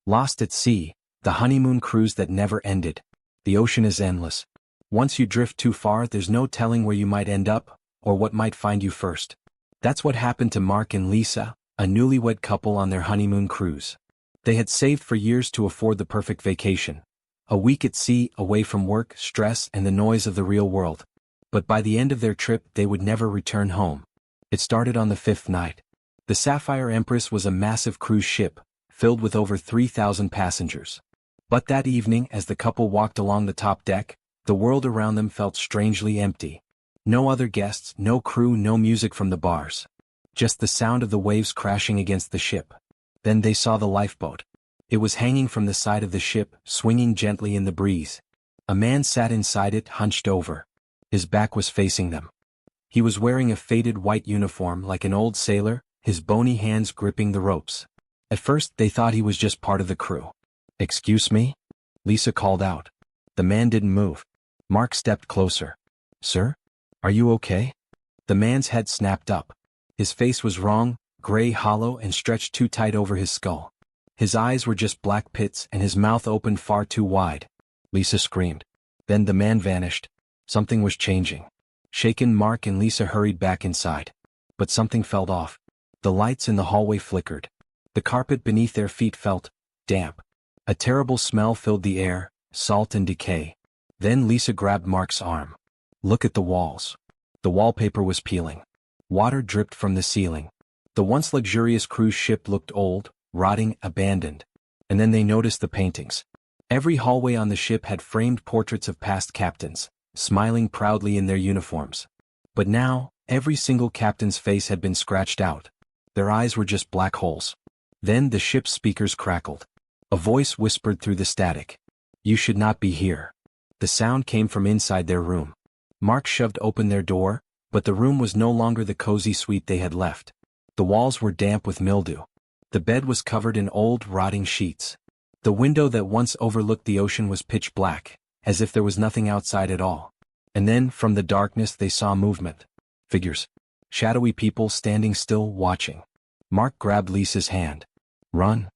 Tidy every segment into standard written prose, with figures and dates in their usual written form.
Lost at sea, the honeymoon cruise that never ended. The ocean is endless. Once you drift too far, there's no telling where you might end up, or what might find you first. That's what happened to Mark and Lisa, a newlywed couple on their honeymoon cruise. They had saved for years to afford the perfect vacation. A week at sea, away from work, stress, and the noise of the real world. But by the end of their trip, they would never return home. It started on the fifth night. The Sapphire Empress was a massive cruise ship, filled with over 3,000 passengers. But that evening, as the couple walked along the top deck, the world around them felt strangely empty. No other guests, no crew, no music from the bars. Just the sound of the waves crashing against the ship. Then they saw the lifeboat. It was hanging from the side of the ship, swinging gently in the breeze. A man sat inside it, hunched over. His back was facing them. He was wearing a faded white uniform like an old sailor, his bony hands gripping the ropes. At first, they thought he was just part of the crew. "Excuse me?" Lisa called out. The man didn't move. Mark stepped closer. "Sir? Are you okay?" The man's head snapped up. His face was wrong, gray, hollow, and stretched too tight over his skull. His eyes were just black pits and his mouth opened far too wide. Lisa screamed. Then the man vanished. Something was changing. Shaken, Mark and Lisa hurried back inside. But something felt off. The lights in the hallway flickered. The carpet beneath their feet felt damp. A terrible smell filled the air, salt and decay. Then Lisa grabbed Mark's arm. "Look at the walls." The wallpaper was peeling. Water dripped from the ceiling. The once luxurious cruise ship looked old, rotting, abandoned. And then they noticed the paintings. Every hallway on the ship had framed portraits of past captains, smiling proudly in their uniforms. But now, every single captain's face had been scratched out. Their eyes were just black holes. Then the ship's speakers crackled. A voice whispered through the static. "You should not be here." The sound came from inside their room. Mark shoved open their door, but the room was no longer the cozy suite they had left. The walls were damp with mildew. The bed was covered in old, rotting sheets. The window that once overlooked the ocean was pitch black, as if there was nothing outside at all. And then, from the darkness, they saw movement. Figures. Shadowy people standing still, watching. Mark grabbed Lisa's hand. "Run."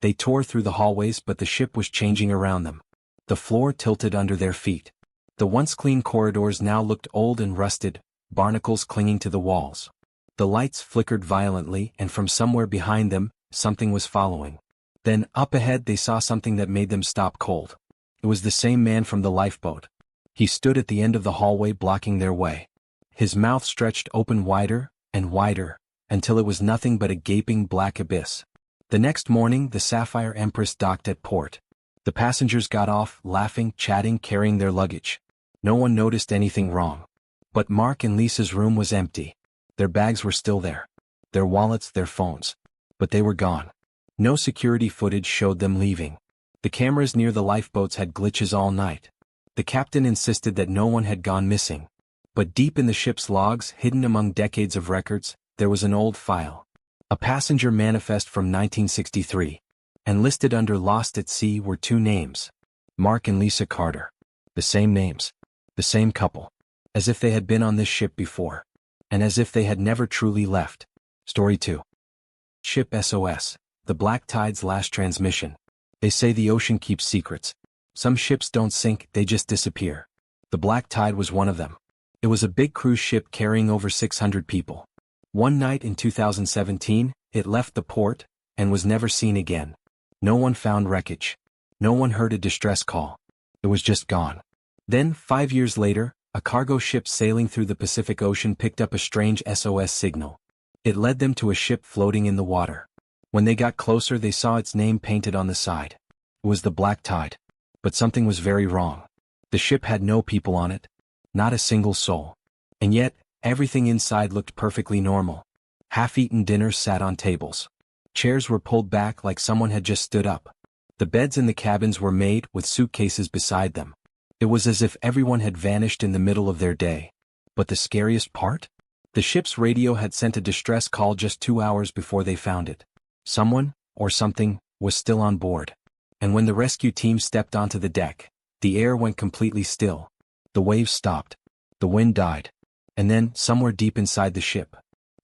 They tore through the hallways, but the ship was changing around them. The floor tilted under their feet. The once clean corridors now looked old and rusted, barnacles clinging to the walls. The lights flickered violently, and from somewhere behind them, something was following. Then, up ahead, they saw something that made them stop cold. It was the same man from the lifeboat. He stood at the end of the hallway, blocking their way. His mouth stretched open wider and wider, until it was nothing but a gaping black abyss. The next morning, the Sapphire Empress docked at port. The passengers got off, laughing, chatting, carrying their luggage. No one noticed anything wrong. But Mark and Lisa's room was empty. Their bags were still there. Their wallets, their phones. But they were gone. No security footage showed them leaving. The cameras near the lifeboats had glitches all night. The captain insisted that no one had gone missing. But deep in the ship's logs, hidden among decades of records, there was an old file. A passenger manifest from 1963. And listed under Lost at Sea were two names. Mark and Lisa Carter. The same names. The same couple. As if they had been on this ship before. And as if they had never truly left. Story 2. Ship SOS. The Black Tide's last transmission. They say the ocean keeps secrets. Some ships don't sink, they just disappear. The Black Tide was one of them. It was a big cruise ship carrying over 600 people. One night in 2017, it left the port, and was never seen again. No one found wreckage. No one heard a distress call. It was just gone. Then, 5 years later, a cargo ship sailing through the Pacific Ocean picked up a strange SOS signal. It led them to a ship floating in the water. When they got closer, they saw its name painted on the side. It was the Black Tide. But something was very wrong. The ship had no people on it. Not a single soul. And yet, everything inside looked perfectly normal. Half-eaten dinners sat on tables. Chairs were pulled back like someone had just stood up. The beds in the cabins were made with suitcases beside them. It was as if everyone had vanished in the middle of their day. But the scariest part? The ship's radio had sent a distress call just 2 hours before they found it. Someone, or something, was still on board. And when the rescue team stepped onto the deck, the air went completely still. The waves stopped. The wind died. And then, somewhere deep inside the ship,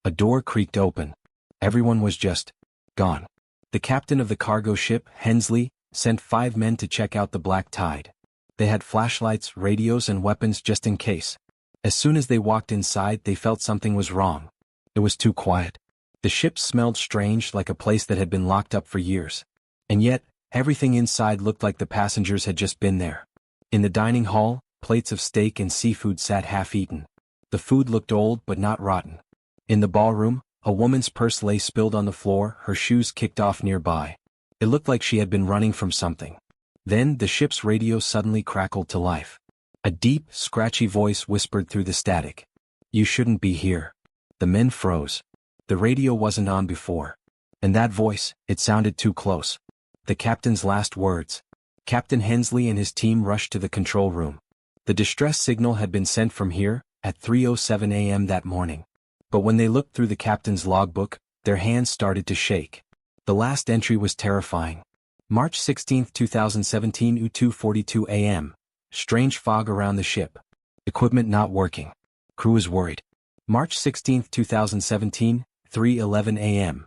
a door creaked open. Everyone was just gone. The captain of the cargo ship, Hensley, sent 5 men to check out the black tide. They had flashlights, radios, and weapons just in case. As soon as they walked inside, they felt something was wrong. It was too quiet. The ship smelled strange, like a place that had been locked up for years. And yet, everything inside looked like the passengers had just been there. In the dining hall, plates of steak and seafood sat half-eaten. The food looked old but not rotten. In the ballroom, a woman's purse lay spilled on the floor, her shoes kicked off nearby. It looked like she had been running from something. Then, the ship's radio suddenly crackled to life. A deep, scratchy voice whispered through the static. "You shouldn't be here." The men froze. The radio wasn't on before. And that voice, it sounded too close. The captain's last words. Captain Hensley and his team rushed to the control room. The distress signal had been sent from here, at 3:07 a.m. that morning. But when they looked through the captain's logbook, their hands started to shake. The last entry was terrifying. March 16, 2017 2:42 a.m. Strange fog around the ship. Equipment not working. Crew is worried. March 16, 2017, 3:11 a.m.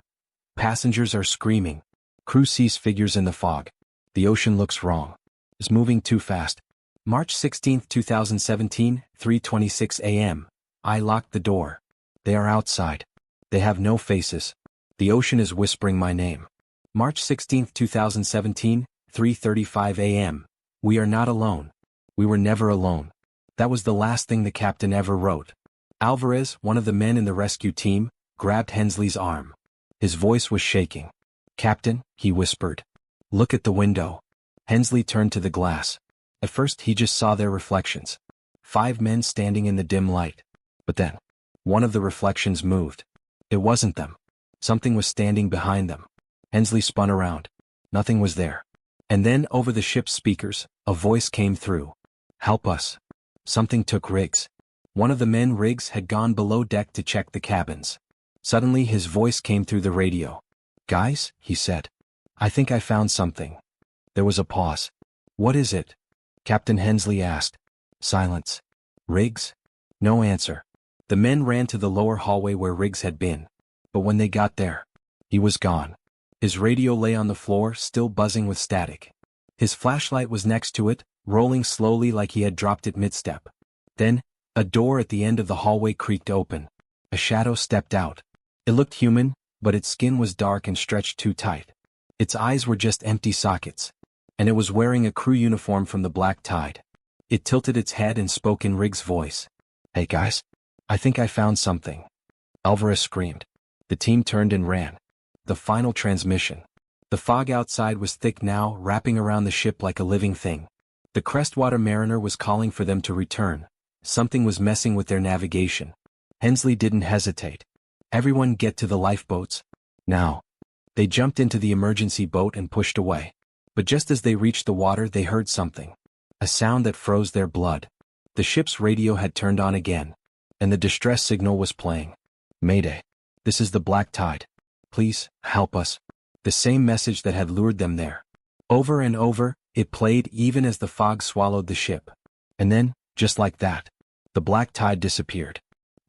Passengers are screaming. Crew sees figures in the fog. The ocean looks wrong. It's moving too fast. March 16, 2017, 3:26 a.m. I locked the door. They are outside. They have no faces. The ocean is whispering my name. March 16, 2017, 3:35 a.m. We are not alone. We were never alone. That was the last thing the captain ever wrote. Alvarez, one of the men in the rescue team, grabbed Hensley's arm. His voice was shaking. "Captain," he whispered. "Look at the window." Hensley turned to the glass. At first he just saw their reflections. 5 men standing in the dim light. But then, one of the reflections moved. It wasn't them. Something was standing behind them. Hensley spun around. Nothing was there. And then, over the ship's speakers, a voice came through. "Help us. Something took Riggs." One of the men Riggs had gone below deck to check the cabins. Suddenly his voice came through the radio. "Guys," he said. "I think I found something." There was a pause. "What is it?" Captain Hensley asked. Silence. "Riggs?" No answer. The men ran to the lower hallway where Riggs had been. But when they got there, he was gone. His radio lay on the floor, still buzzing with static. His flashlight was next to it, rolling slowly like he had dropped it mid-step. Then, a door at the end of the hallway creaked open. A shadow stepped out. It looked human, but its skin was dark and stretched too tight. Its eyes were just empty sockets. And it was wearing a crew uniform from the black tide. It tilted its head and spoke in Riggs' voice. "Hey guys, I think I found something." Alvarez screamed. The team turned and ran. The final transmission. The fog outside was thick now, wrapping around the ship like a living thing. The Crestwater Mariner was calling for them to return. Something was messing with their navigation. Hensley didn't hesitate. "Everyone get to the lifeboats. Now." They jumped into the emergency boat and pushed away. But just as they reached the water, they heard something. A sound that froze their blood. The ship's radio had turned on again. And the distress signal was playing. "Mayday. This is the black tide. Please, help us." The same message that had lured them there. Over and over, it played even as the fog swallowed the ship. And then, just like that, the black tide disappeared.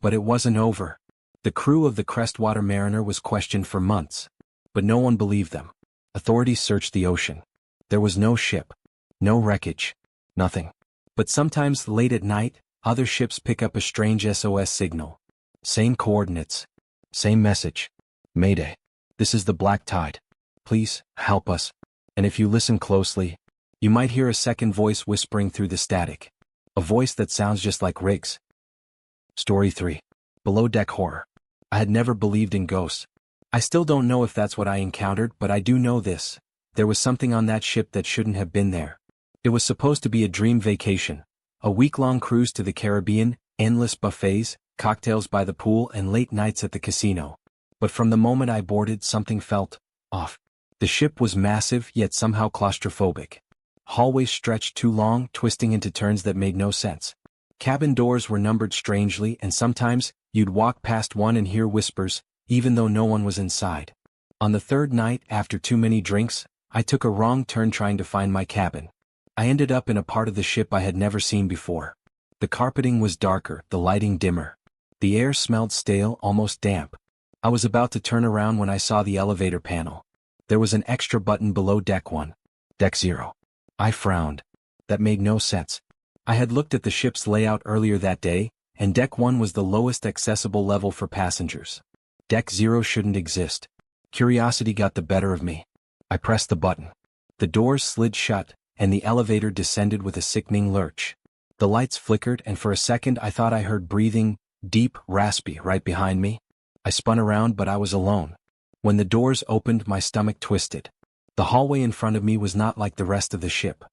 But it wasn't over. The crew of the Crestwater Mariner was questioned for months. But no one believed them. Authorities searched the ocean. There was no ship. No wreckage. Nothing. But sometimes, late at night, other ships pick up a strange SOS signal. Same coordinates. Same message. "Mayday. This is the black tide. Please, help us." And if you listen closely, you might hear a second voice whispering through the static. A voice that sounds just like Riggs. Story 3. Below Deck Horror. I had never believed in ghosts. I still don't know if that's what I encountered, but I do know this. There was something on that ship that shouldn't have been there. It was supposed to be a dream vacation. A week-long cruise to the Caribbean, endless buffets, cocktails by the pool, and late nights at the casino. But from the moment I boarded, something felt off. The ship was massive, yet somehow claustrophobic. Hallways stretched too long, twisting into turns that made no sense. Cabin doors were numbered strangely, and sometimes, you'd walk past one and hear whispers, even though no one was inside. On the 3rd night, after too many drinks, I took a wrong turn trying to find my cabin. I ended up in a part of the ship I had never seen before. The carpeting was darker, the lighting dimmer. The air smelled stale, almost damp. I was about to turn around when I saw the elevator panel. There was an extra button below Deck 1. Deck 0. I frowned. That made no sense. I had looked at the ship's layout earlier that day, and Deck 1 was the lowest accessible level for passengers. Deck 0 shouldn't exist. Curiosity got the better of me. I pressed the button. The doors slid shut, and the elevator descended with a sickening lurch. The lights flickered, and for a second I thought I heard breathing, deep, raspy, right behind me. I spun around, but I was alone. When the doors opened, my stomach twisted. The hallway in front of me was not like the rest of the ship.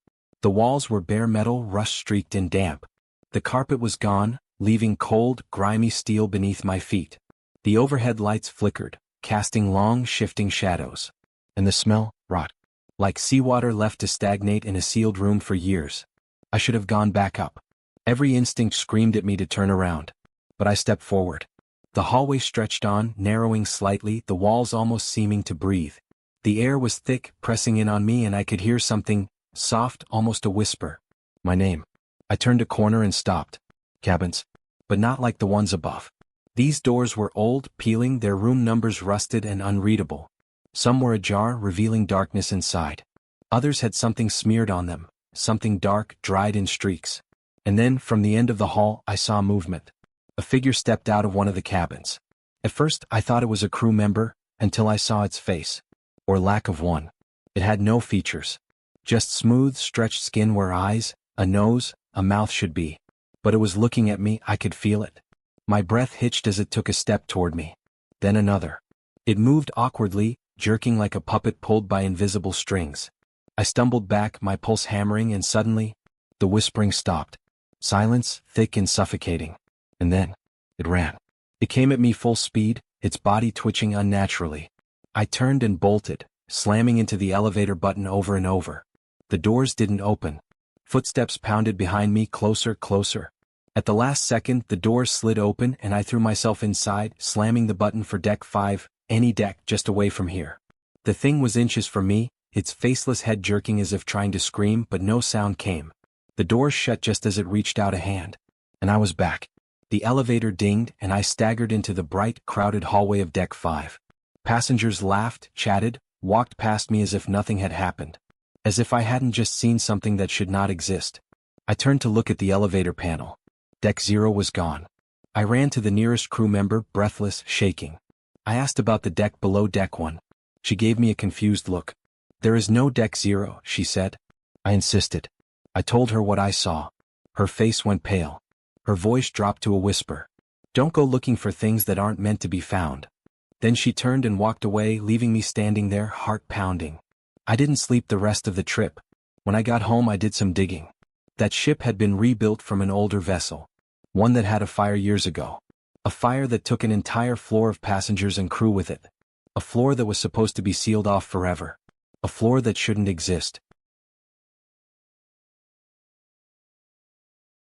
The walls were bare metal, rust-streaked and damp. The carpet was gone, leaving cold, grimy steel beneath my feet. The overhead lights flickered, casting long, shifting shadows. And the smell, rot. Like seawater left to stagnate in a sealed room for years. I should have gone back up. Every instinct screamed at me to turn around. But I stepped forward. The hallway stretched on, narrowing slightly, the walls almost seeming to breathe. The air was thick, pressing in on me, and I could hear something, soft, almost a whisper. My name. I turned a corner and stopped. Cabins. But not like the ones above. These doors were old, peeling, their room numbers rusted and unreadable. Some were ajar, revealing darkness inside. Others had something smeared on them, something dark, dried in streaks. And then, from the end of the hall, I saw movement. A figure stepped out of one of the cabins. At first, I thought it was a crew member, until I saw its face. Or lack of one. It had no features. Just smooth, stretched skin where eyes, a nose, a mouth should be. But it was looking at me, I could feel it. My breath hitched as it took a step toward me. Then another. It moved awkwardly, jerking like a puppet pulled by invisible strings. I stumbled back, my pulse hammering, and suddenly, the whispering stopped. Silence, thick and suffocating. And then, it ran. It came at me full speed, its body twitching unnaturally. I turned and bolted, slamming into the elevator button over and over. The doors didn't open. Footsteps pounded behind me, closer, closer. At the last second, the doors slid open and I threw myself inside, slamming the button for Deck 5, any deck just away from here. The thing was inches from me, its faceless head jerking as if trying to scream, but no sound came. The doors shut just as it reached out a hand. And I was back. The elevator dinged and I staggered into the bright, crowded hallway of Deck 5. Passengers laughed, chatted, walked past me as if nothing had happened. As if I hadn't just seen something that should not exist. I turned to look at the elevator panel. Deck 0 was gone. I ran to the nearest crew member, breathless, shaking. I asked about the deck below Deck 1. She gave me a confused look. There is no Deck 0, she said. I insisted. I told her what I saw. Her face went pale. Her voice dropped to a whisper. Don't go looking for things that aren't meant to be found. Then she turned and walked away, leaving me standing there, heart pounding. I didn't sleep the rest of the trip. When I got home, I did some digging. That ship had been rebuilt from an older vessel. One that had a fire years ago. A fire that took an entire floor of passengers and crew with it. A floor that was supposed to be sealed off forever. A floor that shouldn't exist.